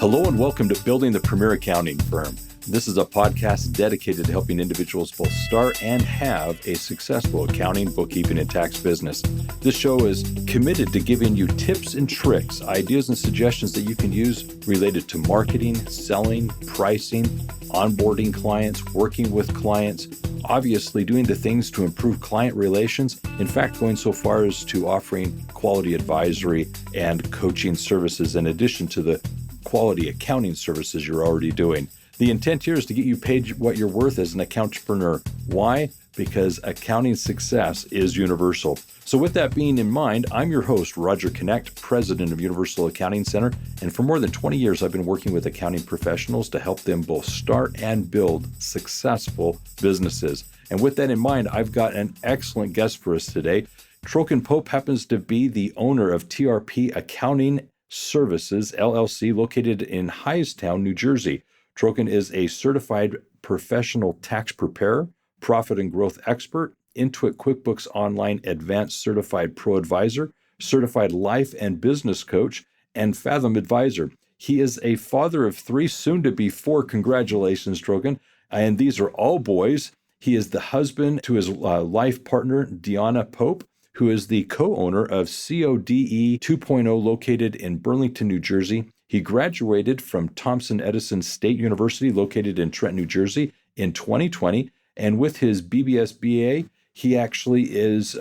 Hello and welcome to Building the Premier Accounting Firm. This is a podcast dedicated to helping individuals both start and have a successful accounting, bookkeeping, and tax business. This show is committed to giving you tips and tricks, ideas and suggestions that you can use related to marketing, selling, pricing, onboarding clients, working with clients, obviously doing the things to improve client relations. In fact, going so far as to offering quality advisory and coaching services in addition to the quality accounting services you're already doing. The intent here is to get you paid what you're worth as an accountrepreneur. Why? Because accounting success is universal. So with that being in mind, I'm your host, Roger Knecht, president of Universal Accounting Center. And for more than 20 years, I've been working with accounting professionals to help them both start and build successful businesses. And with that in mind, I've got an excellent guest for us today. Trokon Pope happens to be the owner of TRP Accounting Services LLC, located in Hightstown, New Jersey. Troken is a certified professional tax preparer, profit and growth expert, Intuit QuickBooks Online Advanced Certified ProAdvisor, certified life and business coach, and Fathom Advisor. He is a father of three, soon to be four. Congratulations, Troken. And these are all boys. He is the husband to his life partner, Deyonna Pope, who is the co-owner of C.O.D.E 2.0 located in Burlington, New Jersey. He graduated from Thomas Edison State University located in Trenton, New Jersey in 2020. And with his BSBA, he actually is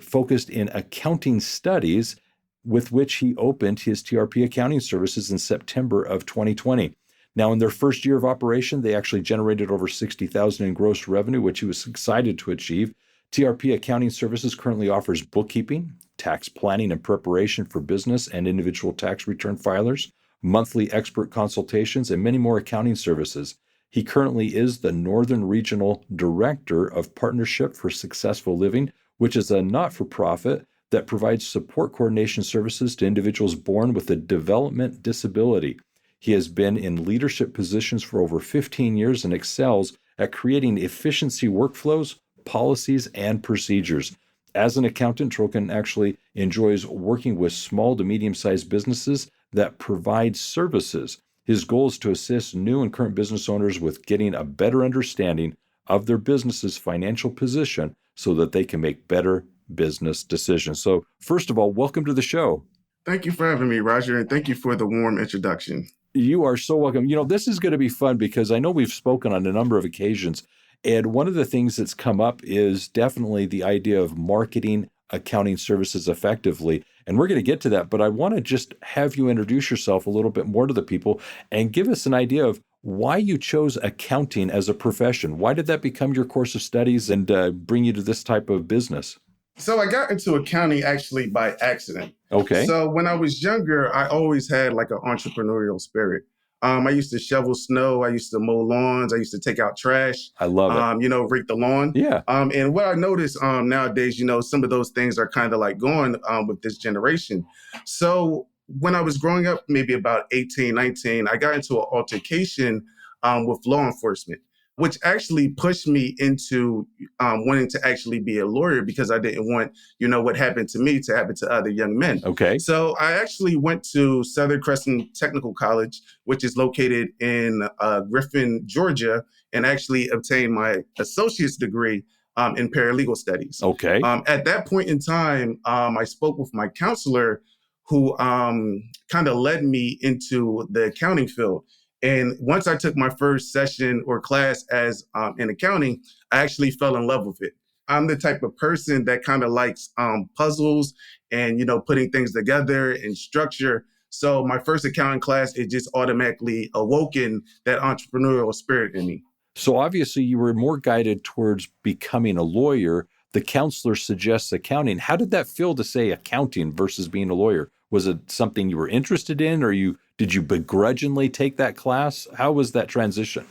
focused in accounting studies, with which he opened his TRP Accounting Services in September of 2020. Now, in their first year of operation, they actually generated over $60,000 in gross revenue, which he was excited to achieve. TRP Accounting Services currently offers bookkeeping, tax planning and preparation for business and individual tax return filers, monthly expert consultations, and many more accounting services. He currently is the Northern Regional Director of Partnership for Successful Living, which is a not-for-profit that provides support coordination services to individuals born with a developmental disability. He has been in leadership positions for over 15 years and excels at creating efficiency workflows, policies, and procedures. As an accountant, Troken actually enjoys working with small to medium-sized businesses that provide services. His goal is to assist new and current business owners with getting a better understanding of their business's financial position so that they can make better business decisions. So, first of all, welcome to the show. Thank you for having me, Roger, and thank you for the warm introduction. You are so welcome. This is going to be fun because I know we've spoken on a number of occasions. And one of the things that's come up is definitely the idea of marketing accounting services effectively. And we're going to get to that, but I want to just have you introduce yourself a little bit more to the people and give us an idea of why you chose accounting as a profession. Why did that become your course of studies and bring you to this type of business? So I got into accounting actually by accident. Okay. So when I was younger, I always had like an entrepreneurial spirit. I used to shovel snow. I used to mow lawns. I used to take out trash. I love it. Rake the lawn. Yeah. And what I noticed nowadays, some of those things are kind of like gone with this generation. So when I was growing up, maybe about 18, 19, I got into an altercation with law enforcement, which actually pushed me into wanting to actually be a lawyer because I didn't want, what happened to me to happen to other young men. Okay. So I actually went to Southern Crescent Technical College, which is located in Griffin, Georgia, and actually obtained my associate's degree in paralegal studies. Okay. At that point in time, I spoke with my counselor who kind of led me into the accounting field. And once I took my first session or class as in accounting, I actually fell in love with it. I'm the type of person that kind of likes puzzles and, putting things together and structure. So my first accounting class, it just automatically awoken that entrepreneurial spirit in me. So obviously you were more guided towards becoming a lawyer. The counselor suggests accounting. How did that feel to say accounting versus being a lawyer? Was it something you were interested in, or did you begrudgingly take that class? How was that transition?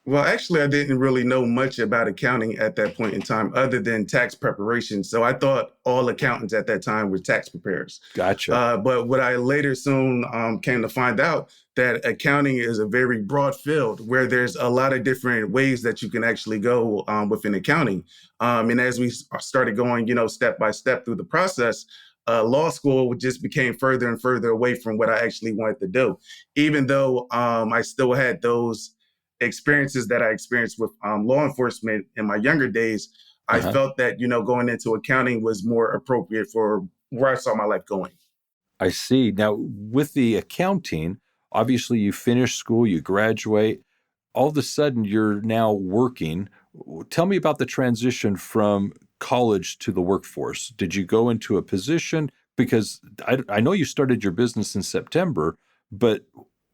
Well, actually, I didn't really know much about accounting at that point in time other than tax preparation. So I thought all accountants at that time were tax preparers. Gotcha. But what I later soon came to find out that accounting is a very broad field where there's a lot of different ways that you can actually go within accounting. And as we started going, step by step through the process, law school just became further and further away from what I actually wanted to do. Even though I still had those experiences that I experienced with law enforcement in my younger days, I Uh-huh. felt that, going into accounting was more appropriate for where I saw my life going. I see. Now, with the accounting, obviously you finish school, you graduate, all of a sudden you're now working. Tell me about the transition from college to the workforce. Did you go into a position? Because I know you started your business in September, but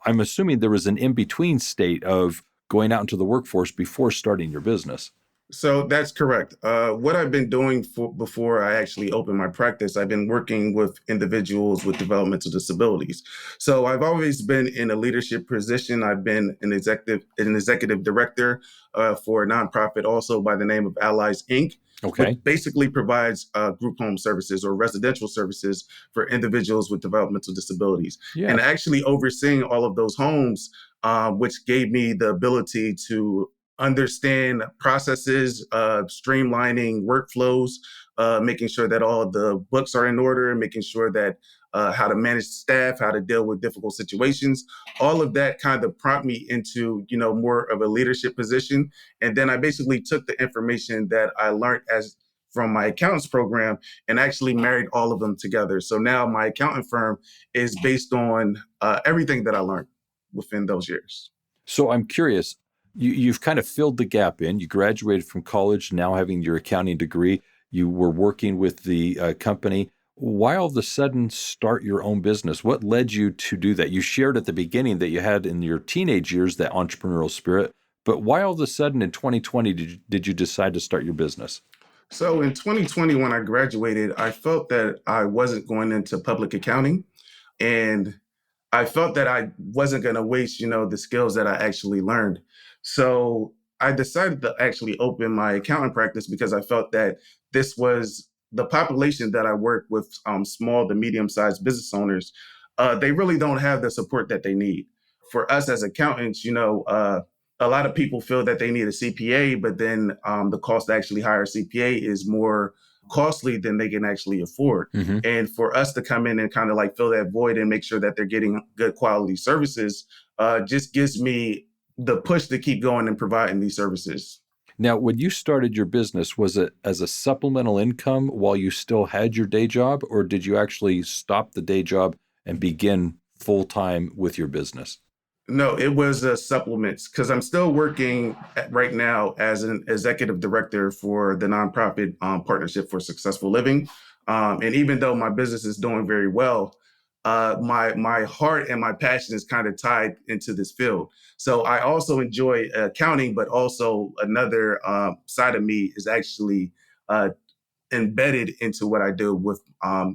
I'm assuming there was an in-between state of going out into the workforce before starting your business. So that's correct. What I've been doing before I actually opened my practice, I've been working with individuals with developmental disabilities. So I've always been in a leadership position. I've been an executive director for a nonprofit also by the name of Allies Inc., which Okay. basically provides group home services or residential services for individuals with developmental disabilities. Yeah. And actually overseeing all of those homes, which gave me the ability to understand processes, streamlining workflows, making sure that all the books are in order, making sure that how to manage staff, how to deal with difficult situations. All of that kind of prompt me into, more of a leadership position. And then I basically took the information that I learned as from my accountants program and actually married all of them together. So now my accounting firm is based on everything that I learned within those years. So I'm curious, you've kind of filled the gap in. You graduated from college, now having your accounting degree. You were working with the company. Why all of a sudden start your own business? What led you to do that? You shared at the beginning that you had in your teenage years that entrepreneurial spirit, but why all of a sudden in 2020 did you decide to start your business? So in 2020, when I graduated, I felt that I wasn't going into public accounting. And I felt that I wasn't going to waste, the skills that I actually learned. So I decided to actually open my accounting practice because I felt that this was the population that I work with, small to medium-sized business owners. They really don't have the support that they need. For us as accountants, a lot of people feel that they need a CPA, but then the cost to actually hire a CPA is more costly than they can actually afford. Hmm. And for us to come in and kind of like fill that void and make sure that they're getting good quality services just gives me the push to keep going and providing these services. Now, when you started your business, was it as a supplemental income while you still had your day job, or did you actually stop the day job and begin full time with your business? No, it was supplements because I'm still working right now as an executive director for the nonprofit Partnership for Successful Living. And even though my business is doing very well, my heart and my passion is kind of tied into this field. So I also enjoy accounting, but also another side of me is actually uh, embedded into what I do with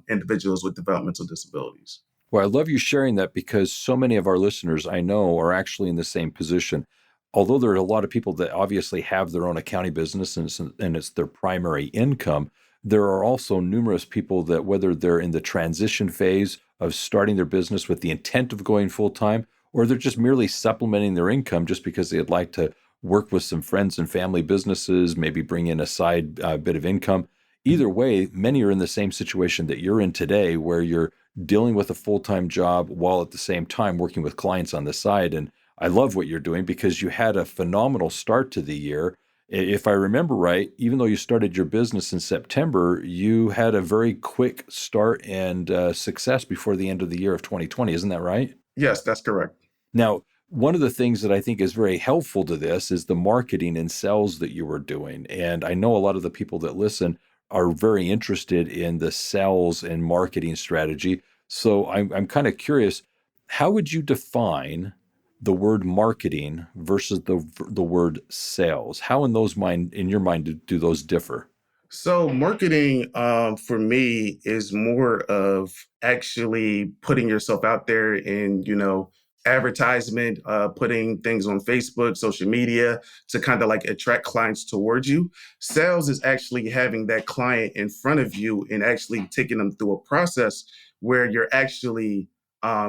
individuals with developmental disabilities. Well, I love you sharing that because so many of our listeners I know are actually in the same position. Although there are a lot of people that obviously have their own accounting business and it's their primary income, there are also numerous people that, whether they're in the transition phase of starting their business with the intent of going full time, or they're just merely supplementing their income just because they'd like to work with some friends and family businesses, maybe bring in a side bit of income. Either way, many are in the same situation that you're in today, where you're dealing with a full-time job while at the same time working with clients on the side. And I love what you're doing because you had a phenomenal start to the year. If I remember right, even though you started your business in September, you had a very quick start and success before the end of the year of 2020. Isn't that right? Yes, that's correct. Now, one of the things that I think is very helpful to this is the marketing and sales that you were doing. And I know a lot of the people that listen are very interested in the sales and marketing strategy. So I'm kind of curious, how would you define the word marketing versus the word sales? How in your mind do those differ? So marketing for me is more of actually putting yourself out there in, advertisement, putting things on Facebook, social media to kind of like attract clients towards you. Sales is actually having that client in front of you and actually taking them through a process where you're actually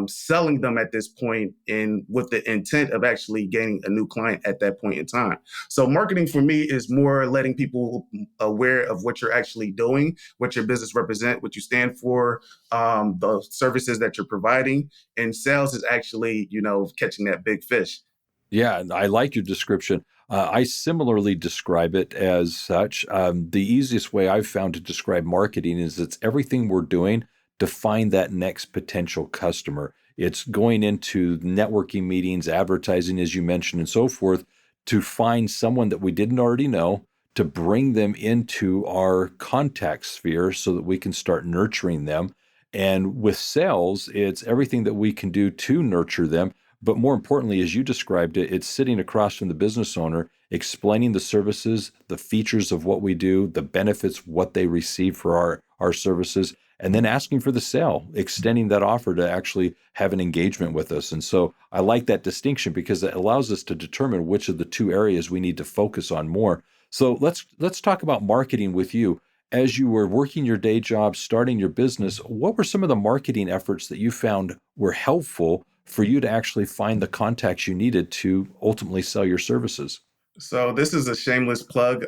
selling them at this point and with the intent of actually gaining a new client at that point in time. So marketing for me is more letting people aware of what you're actually doing, what your business represent, what you stand for, the services that you're providing. And sales is actually, catching that big fish. Yeah, I like your description. I similarly describe it as such. The easiest way I've found to describe marketing is it's everything we're doing to find that next potential customer. It's going into networking meetings, advertising, as you mentioned, and so forth, to find someone that we didn't already know, to bring them into our contact sphere so that we can start nurturing them. And with sales, it's everything that we can do to nurture them. But more importantly, as you described it, it's sitting across from the business owner, explaining the services, the features of what we do, the benefits, what they receive for our services, and then asking for the sale, extending that offer to actually have an engagement with us. And so I like that distinction because it allows us to determine which of the two areas we need to focus on more. So let's talk about marketing with you. As you were working your day job, starting your business, what were some of the marketing efforts that you found were helpful for you to actually find the contacts you needed to ultimately sell your services? So this is a shameless plug.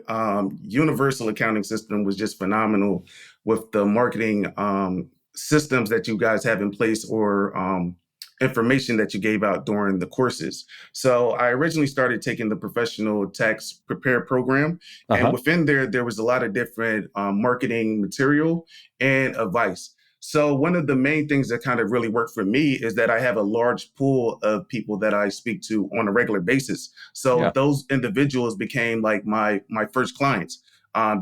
Universal Accounting System was just phenomenal with the marketing systems that you guys have in place or information that you gave out during the courses. So I originally started taking the professional tax prepare program, and within there was a lot of different marketing material and advice. So one of the main things that kind of really worked for me is that I have a large pool of people that I speak to on a regular basis. So those individuals became like my first clients.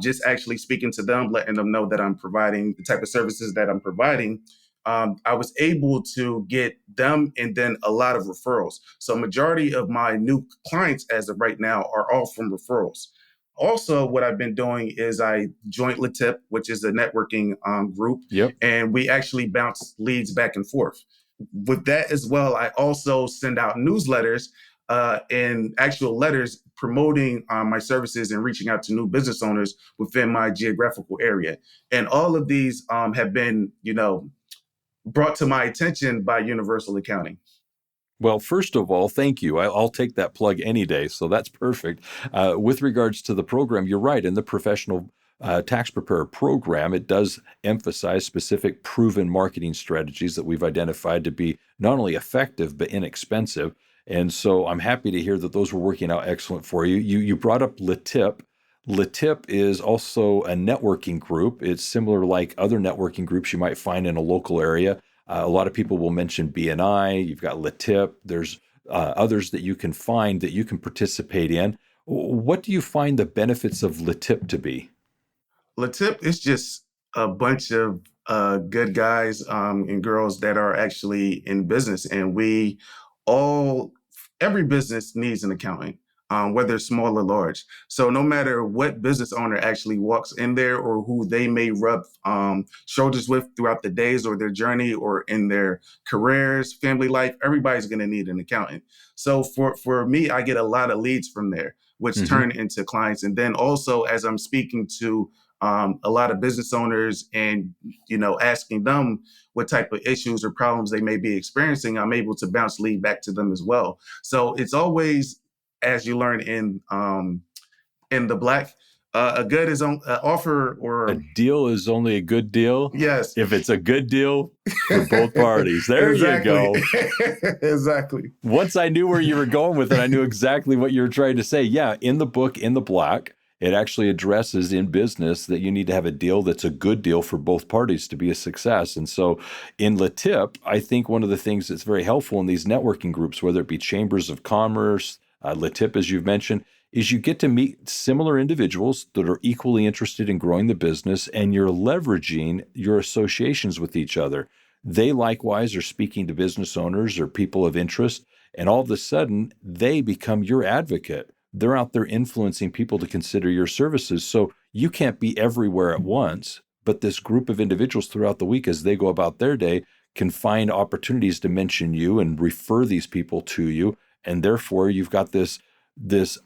Just actually speaking to them, letting them know that I'm providing the type of services that I'm providing. I was able to get them and then a lot of referrals. So majority of my new clients as of right now are all from referrals. Also, what I've been doing is I joined LaTip, which is a networking group, and we actually bounce leads back and forth. With that as well, I also send out newsletters and actual letters promoting my services and reaching out to new business owners within my geographical area. And all of these have been, brought to my attention by Universal Accounting. Well, first of all, thank you. I'll take that plug any day, so that's perfect. With regards to the program, you're right. In the professional tax preparer program, it does emphasize specific proven marketing strategies that we've identified to be not only effective, but inexpensive. And so I'm happy to hear that those were working out excellent for you. You brought up LaTip. LaTip is also a networking group. It's similar like other networking groups you might find in a local area. A lot of people will mention BNI. You've got LaTip. There's others that you can find that you can participate in. What do you find the benefits of LaTip to be? LaTip is just a bunch of good guys and girls that are actually in business. And every business needs an accountant, whether it's small or large. So no matter what business owner actually walks in there or who they may rub shoulders with throughout the days or their journey or in their careers, family life, everybody's going to need an accountant. So for me, I get a lot of leads from there, which turn into clients. And then also as I'm speaking to a lot of business owners and, asking them what type of issues or problems they may be experiencing, I'm able to bounce lead back to them as well. So it's always, as you learn in the Black, a good is on offer or a deal is only a good deal. Yes, if it's a good deal for both parties. There you go. Exactly. Once I knew where you were going with it, I knew exactly what you were trying to say. Yeah, in the book, In the Black, it actually addresses in business that you need to have a deal that's a good deal for both parties to be a success. And so in LaTip, I think one of the things that's very helpful in these networking groups, whether it be chambers of commerce, LaTip, as you've mentioned, is you get to meet similar individuals that are equally interested in growing the business, and you're leveraging your associations with each other. They likewise are speaking to business owners or people of interest, and all of a sudden, they become your advocate. They're out there influencing people to consider your services. So you can't be everywhere at once, but this group of individuals throughout the week, as they go about their day, can find opportunities to mention you and refer these people to you. And therefore, you've got this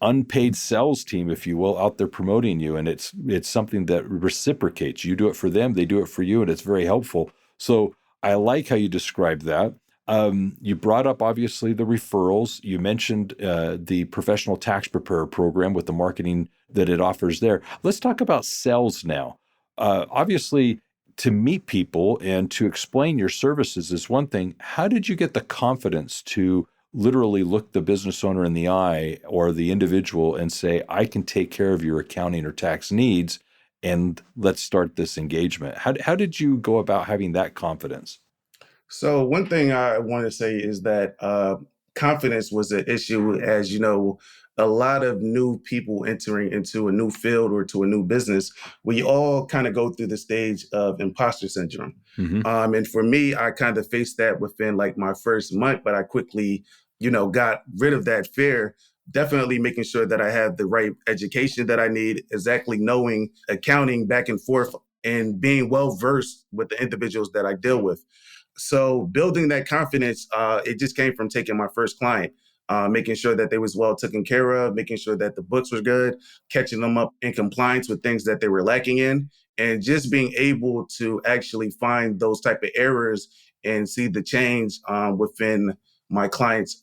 unpaid sales team, if you will, out there promoting you. And it's something that reciprocates. You do it for them, they do it for you, and it's very helpful. So I like how you described that. You brought up, obviously, the referrals. You mentioned the professional tax preparer program with the marketing that it offers there. Let's talk about sales now. Obviously, to meet people and to explain your services is one thing. How did you get the confidence to literally look the business owner in the eye or the individual and say, I can take care of your accounting or tax needs, and let's start this engagement? How did you go about having that confidence? So one thing I want to say is that confidence was an issue, as you know, a lot of new people entering into a new field or to a new business, we all kind of go through the stage of imposter syndrome. Hmm. And for me, I kind of faced that within like my first month, but I quickly, got rid of that fear. Definitely making sure that I have the right education that I need, exactly knowing accounting back and forth and being well versed with the individuals that I deal with. So building that confidence, it just came from taking my first client, making sure that they was well taken care of, making sure that the books were good, catching them up in compliance with things that they were lacking in, and just being able to actually find those type of errors and see the change within my clients'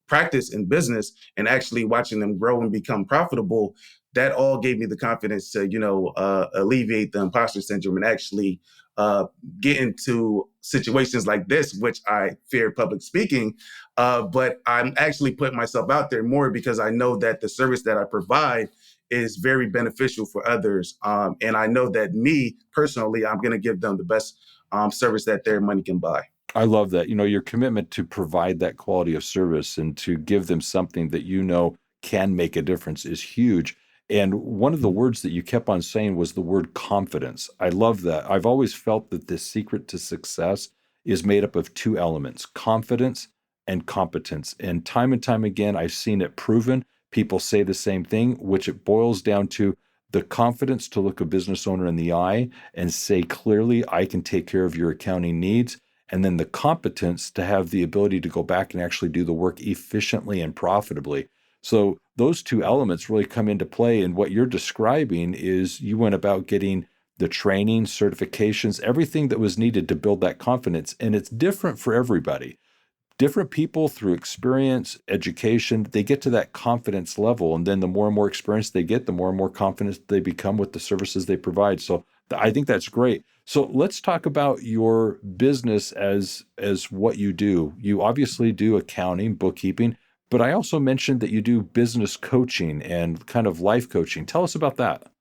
practice and business, and actually watching them grow and become profitable. That all gave me the confidence to, alleviate the imposter syndrome and actually uh, get into situations like this, which I fear public speaking. But I'm actually putting myself out there more because I know that the service that I provide is very beneficial for others. And I know that me personally, I'm going to give them the best service that their money can buy. I love that. Your commitment to provide that quality of service and to give them something that can make a difference is huge. And one of the words that you kept on saying was the word confidence. I love that. I've always felt that the secret to success is made up of two elements: confidence and competence. And time again, I've seen it proven. People say the same thing, which it boils down to the confidence to look a business owner in the eye and say clearly, I can take care of your accounting needs, and then the competence to have the ability to go back and actually do the work efficiently and profitably. So those two elements really come into play. And what you're describing is you went about getting the training, certifications, everything that was needed to build that confidence. And it's different for everybody. Different people, through experience, education, they get to that confidence level. And then the more and more experience they get, the more and more confident they become with the services they provide. So I think that's great. So let's talk about your business as what you do. You obviously do accounting, bookkeeping, but I also mentioned that you do business coaching and kind of life coaching. Tell us about that.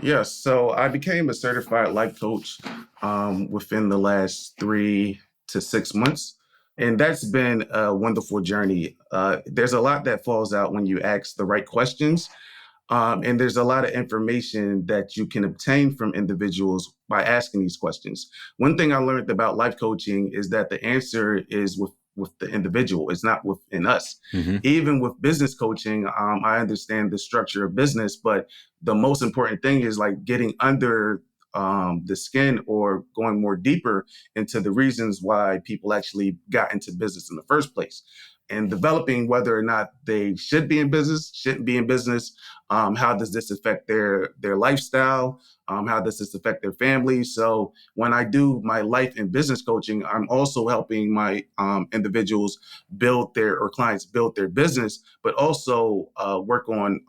Yes, so I became a certified life coach within the last 3 to 6 months. And that's been a wonderful journey. There's a lot that falls out when you ask the right questions. And there's a lot of information that you can obtain from individuals by asking these questions. One thing I learned about life coaching is that the answer is with the individual. It's not within us. Hmm. Even with business coaching, I understand the structure of business, but the most important thing is like getting under the skin or going more deeper into the reasons why people actually got into business in the first place, and developing whether or not they should be in business, shouldn't be in business. How does this affect their lifestyle? How does this affect their family? So when I do my life and business coaching, I'm also helping my individuals build their or clients build their business, but also work on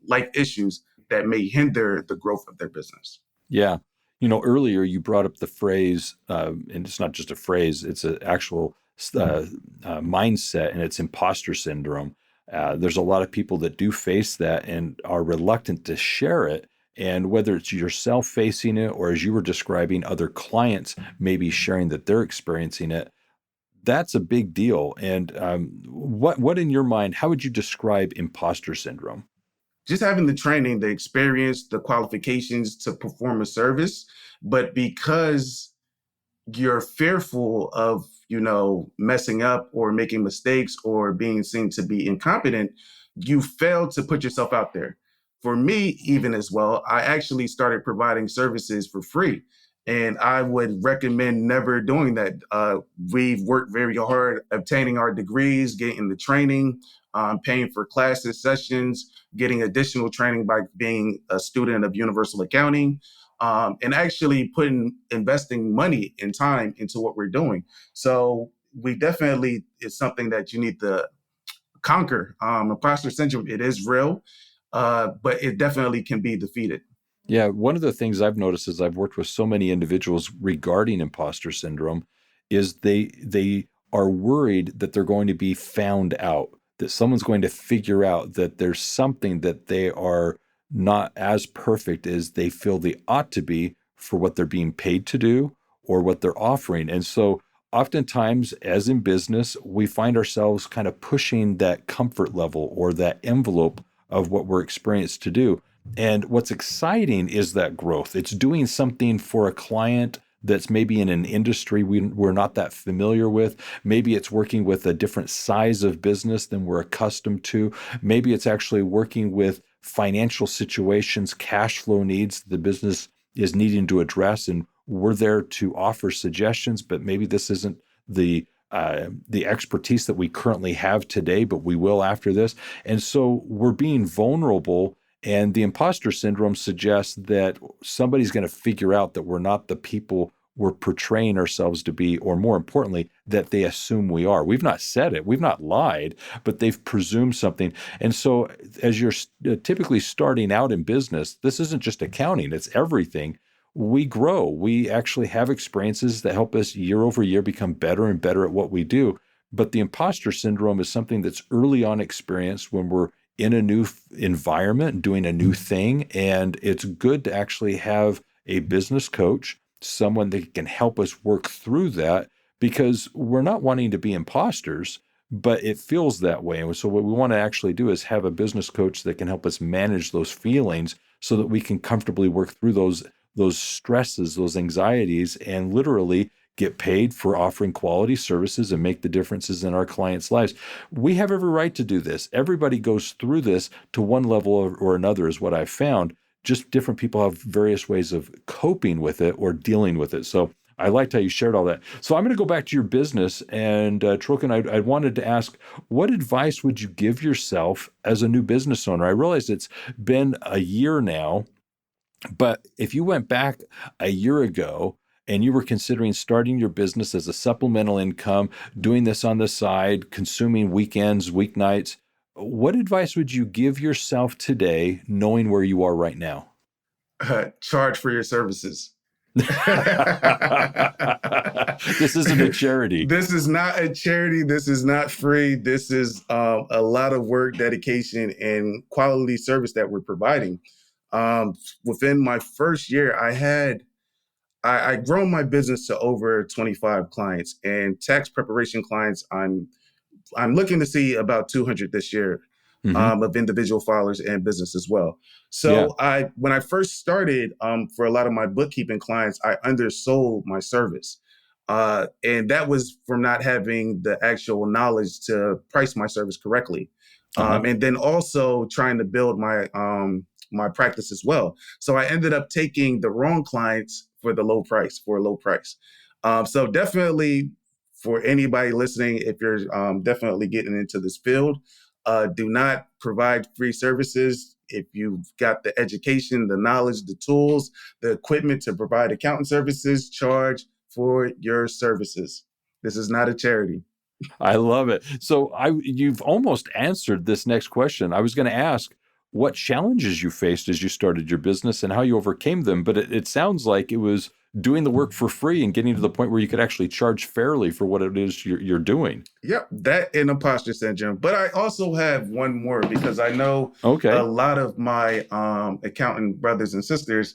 life issues that may hinder the growth of their business. Yeah. Earlier you brought up the phrase, and it's not just a phrase, it's an actual mindset, and it's imposter syndrome. There's a lot of people that do face that and are reluctant to share it. And whether it's yourself facing it, or as you were describing, other clients maybe sharing that they're experiencing it, that's a big deal. And what in your mind, how would you describe imposter syndrome? Just having the training, the experience, the qualifications to perform a service, but because you're fearful of, messing up or making mistakes or being seen to be incompetent, you fail to put yourself out there. For me, even as well, I actually started providing services for free. And I would recommend never doing that. We've worked very hard obtaining our degrees, getting the training, paying for classes, sessions, getting additional training by being a student of universal accounting, and actually investing money and time into what we're doing. So we definitely, it's something that you need to conquer. Imposter syndrome, it is real, but it definitely can be defeated. Yeah, one of the things I've noticed as I've worked with so many individuals regarding imposter syndrome is they are worried that they're going to be found out, that someone's going to figure out that there's something that they are not as perfect as they feel they ought to be for what they're being paid to do or what they're offering. And so oftentimes, as in business, we find ourselves kind of pushing that comfort level or that envelope of what we're experienced to do. And what's exciting is that growth. It's doing something for a client that's maybe in an industry we're not that familiar with. Maybe it's working with a different size of business than we're accustomed to. Maybe it's actually working with financial situations, cash flow needs the business is needing to address. And we're there to offer suggestions, but maybe this isn't the expertise that we currently have today, but we will after this. And so we're being vulnerable. And the imposter syndrome suggests that somebody's going to figure out that we're not the people we're portraying ourselves to be, or more importantly, that they assume we are. We've not said it, we've not lied, but they've presumed something. And so as you're typically starting out in business, this isn't just accounting, it's everything. We grow. We actually have experiences that help us year over year become better and better at what we do. But the imposter syndrome is something that's early on experienced when we're in a new environment, doing a new thing. And it's good to actually have a business coach, someone that can help us work through that, because we're not wanting to be imposters, but it feels that way. And so what we want to actually do is have a business coach that can help us manage those feelings so that we can comfortably work through those stresses, those anxieties, and literally get paid for offering quality services and make the differences in our clients' lives. We have every right to do this. Everybody goes through this to one level or another, is what I've found. Just different people have various ways of coping with it or dealing with it. So I liked how you shared all that. So I'm going to go back to your business. And Troken, I wanted to ask, what advice would you give yourself as a new business owner? I realize it's been a year now, but if you went back a year ago and you were considering starting your business as a supplemental income, doing this on the side, consuming weekends, weeknights, what advice would you give yourself today, knowing where you are right now? Charge for your services. This isn't a charity. This is not a charity. This is not free. This is a lot of work, dedication, and quality service that we're providing. Within my first year, I grown my business to over 25 clients, and tax preparation clients. I'm looking to see about 200 this year, of individual filers and business as well. So when I first started, for a lot of my bookkeeping clients, I undersold my service. And that was from not having the actual knowledge to price my service correctly. And then also trying to build my practice as well. So I ended up taking the wrong clients for a low price. So definitely, for anybody listening, if you're definitely getting into this field, do not provide free services. If you've got the education, the knowledge, the tools, the equipment to provide accounting services, charge for your services. This is not a charity. I love it. So you've almost answered this next question. I was going to ask what challenges you faced as you started your business and how you overcame them, but it sounds like it was doing the work for free and getting to the point where you could actually charge fairly for what it is you're doing. Yep, that and imposter syndrome. But I also have one more, because I know a lot of my accountant brothers and sisters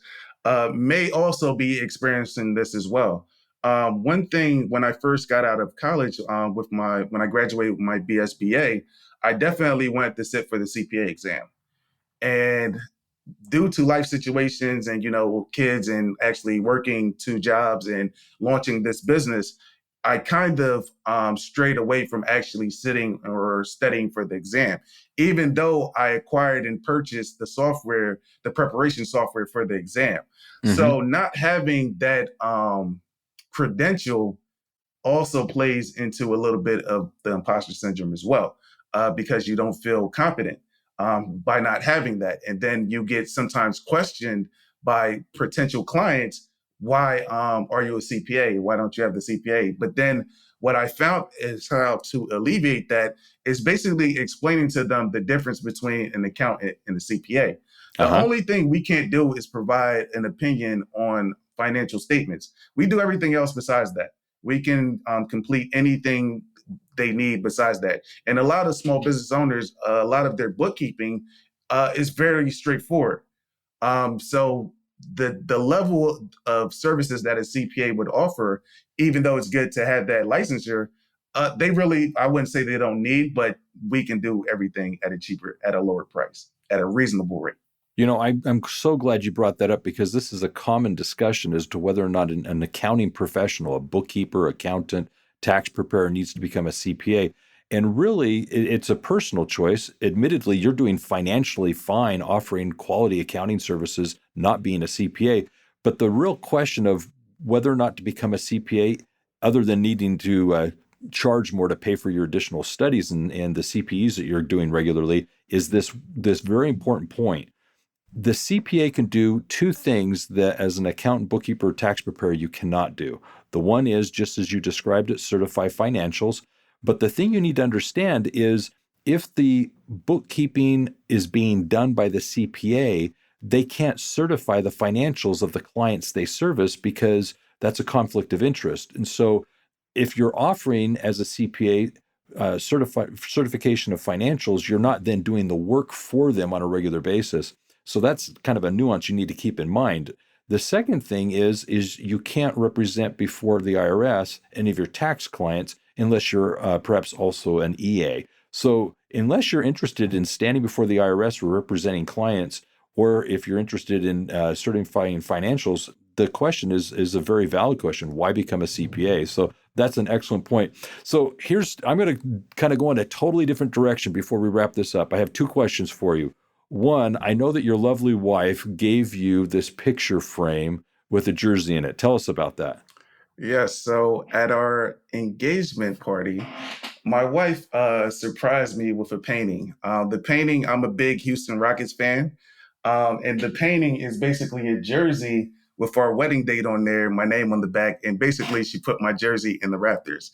may also be experiencing this as well. One thing, when I first got out of college, when I graduated with my BSBA, I definitely went to sit for the CPA exam. And due to life situations and, kids and actually working two jobs and launching this business, I kind of strayed away from actually sitting or studying for the exam, even though I acquired and purchased the preparation software for the exam. So not having that credential also plays into a little bit of the imposter syndrome as well, because you don't feel competent by not having that. And then you get sometimes questioned by potential clients why are you a CPA? Why don't you have the CPA? But then what I found is how to alleviate that is basically explaining to them the difference between an accountant and a CPA. The only thing we can't do is provide an opinion on financial statements. We do everything else besides that. We can complete anything they need besides that. And a lot of small business owners, a lot of their bookkeeping is very straightforward. So the level of services that a CPA would offer, even though it's good to have that licensure, they really, I wouldn't say they don't need, but we can do everything at a lower price, at a reasonable rate. I'm so glad you brought that up, because this is a common discussion as to whether or not an accounting professional, a bookkeeper, accountant, tax preparer needs to become a CPA. And really, it's a personal choice. Admittedly, you're doing financially fine offering quality accounting services, not being a CPA. But the real question of whether or not to become a CPA, other than needing to charge more to pay for your additional studies and the CPEs that you're doing regularly, is this very important point. The CPA can do two things that as an accountant, bookkeeper, tax preparer, you cannot do. The one is, just as you described it, certify financials. But the thing you need to understand is if the bookkeeping is being done by the CPA, they can't certify the financials of the clients they service because that's a conflict of interest. And so if you're offering as a CPA certification of financials, you're not then doing the work for them on a regular basis. So that's kind of a nuance you need to keep in mind. The second thing is you can't represent before the IRS any of your tax clients unless you're perhaps also an EA. So unless you're interested in standing before the IRS or representing clients, or if you're interested in certifying financials, the question is a very valid question. Why become a CPA? So that's an excellent point. So I'm going to kind of go in a totally different direction before we wrap this up. I have two questions for you. One, I know that your lovely wife gave you this picture frame with a jersey in it. Tell us about that. Yes. So at our engagement party, my wife surprised me with a painting. The painting, I'm a big Houston Rockets fan. And the painting is basically a jersey with our wedding date on there, my name on the back. And basically she put my jersey in the rafters.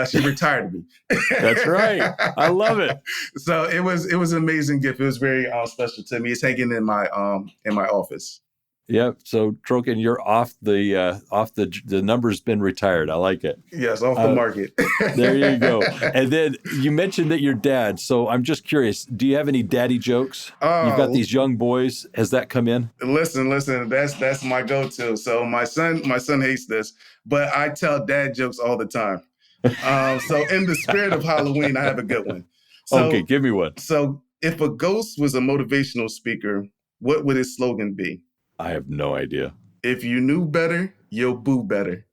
She retired me. That's right. I love it. So it was an amazing gift. It was very special to me. It's hanging in my office. Yep. So Troken, you're off the number's been retired. I like it. Yes, off the market. There you go. And then you mentioned that you're dad. So I'm just curious, do you have any daddy jokes? You've got these young boys. Has that come in? Listen, that's my go-to. So my son hates this, but I tell dad jokes all the time. So in the spirit of Halloween, I have a good one. So, okay, give me one. So if a ghost was a motivational speaker, what would his slogan be? I have no idea. If you knew better, you'll boo better.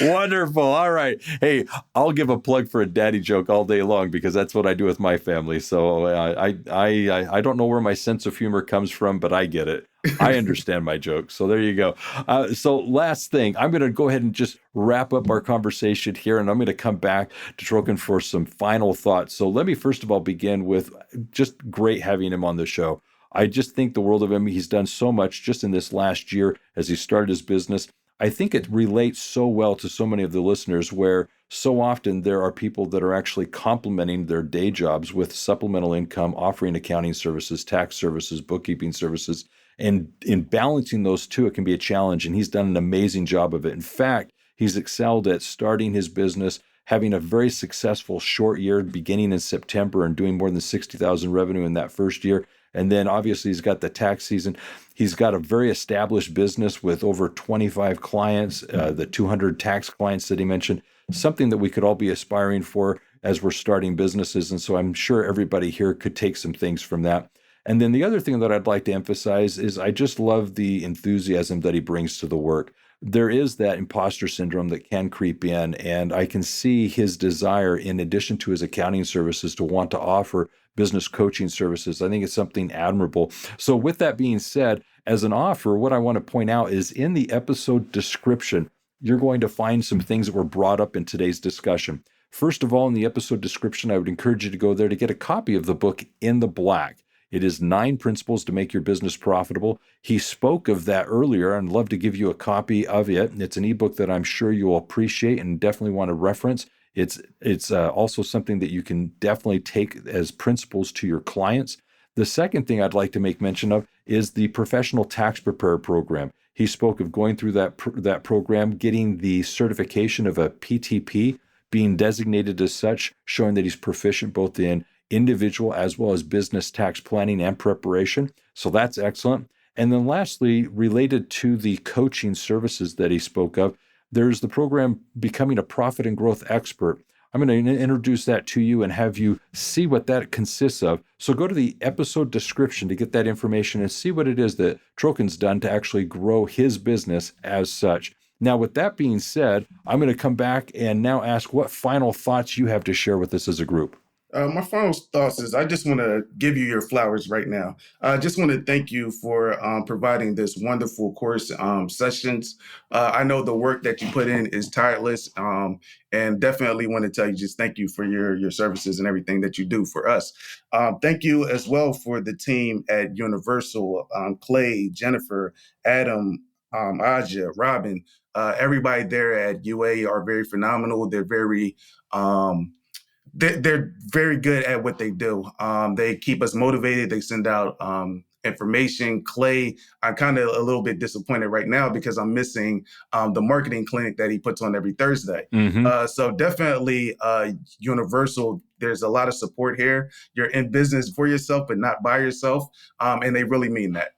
Wonderful. All right. Hey, I'll give a plug for a daddy joke all day long because that's what I do with my family. So I don't know where my sense of humor comes from, but I get it. I understand my jokes. So there you go. So last thing, I'm going to go ahead and just wrap up our conversation here, and I'm going to come back to Troken for some final thoughts. So let me first of all begin with just great having him on the show. I just think the world of him. He's done so much just in this last year as he started his business. I think it relates so well to so many of the listeners where so often there are people that are actually complementing their day jobs with supplemental income, offering accounting services, tax services, bookkeeping services. And in balancing those two, it can be a challenge. And he's done an amazing job of it. In fact, he's excelled at starting his business, having a very successful short year beginning in September and doing more than $60,000 revenue in that first year. And then obviously he's got the tax season. He's got a very established business with over 25 clients, the 200 tax clients that he mentioned, something that we could all be aspiring for as we're starting businesses. And so I'm sure everybody here could take some things from that. And then the other thing that I'd like to emphasize is I just love the enthusiasm that he brings to the work. There is that imposter syndrome that can creep in, and I can see his desire, in addition to his accounting services, to want to offer business coaching services. I think it's something admirable. So with that being said, as an offer, what I want to point out is in the episode description, you're going to find some things that were brought up in today's discussion. First of all, in the episode description, I would encourage you to go there to get a copy of the book In the Black. It is 9 principles to make your business profitable. He spoke of that earlier. I'd love to give you a copy of it. It's an ebook that I'm sure you'll appreciate and definitely want to reference. It's also something that you can definitely take as principles to your clients. The second thing I'd like to make mention of is the Professional Tax Preparer Program. He spoke of going through that program, getting the certification of a PTP, being designated as such, showing that he's proficient both in individual as well as business tax planning and preparation. So that's excellent. And then lastly, related to the coaching services that he spoke of, there's the program Becoming a Profit and Growth Expert. I'm going to introduce that to you and have you see what that consists of. So go to the episode description to get that information and see what it is that Troken's done to actually grow his business as such. Now, with that being said, I'm going to come back and now ask what final thoughts you have to share with us as a group. My final thoughts is I just want to give you your flowers right now. I just want to thank you for providing this wonderful course sessions. I know the work that you put in is tireless, and definitely want to tell you just thank you for your services and everything that you do for us. Thank you as well for the team at Universal, Clay, Jennifer, Adam, Aja, Robin. Everybody there at UA are very phenomenal. They're very good at what they do. They keep us motivated. They send out information. Clay, I'm kind of a little bit disappointed right now because I'm missing the marketing clinic that he puts on every Thursday. So definitely Universal, there's a lot of support here. You're in business for yourself, but not by yourself. And they really mean that.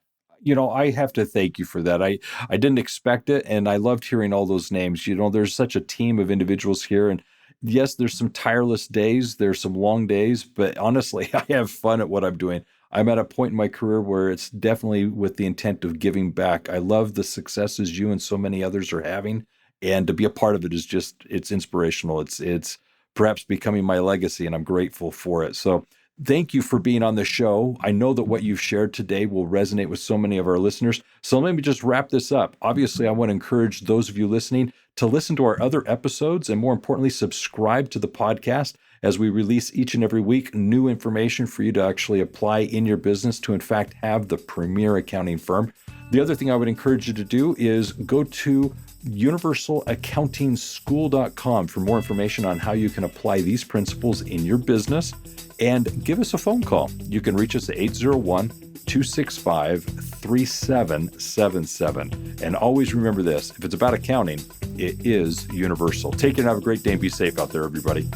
I have to thank you for that. I didn't expect it, and I loved hearing all those names. There's such a team of individuals here, and yes, there's some tireless days, there's some long days, but honestly, I have fun at what I'm doing. I'm at a point in my career where it's definitely with the intent of giving back. I love the successes you and so many others are having, and to be a part of it is it's inspirational. It's perhaps becoming my legacy, and I'm grateful for it. So thank you for being on the show. I know that what you've shared today will resonate with so many of our listeners. So let me just wrap this up. Obviously, I want to encourage those of you listening to listen to our other episodes and, more importantly, subscribe to the podcast as we release each and every week new information for you to actually apply in your business to, in fact, have the premier accounting firm. The other thing I would encourage you to do is go to universalaccountingschool.com for more information on how you can apply these principles in your business, and give us a phone call. You can reach us at 801-265-3777. And always remember this, if it's about accounting, it is universal. Take care and have a great day and be safe out there, everybody.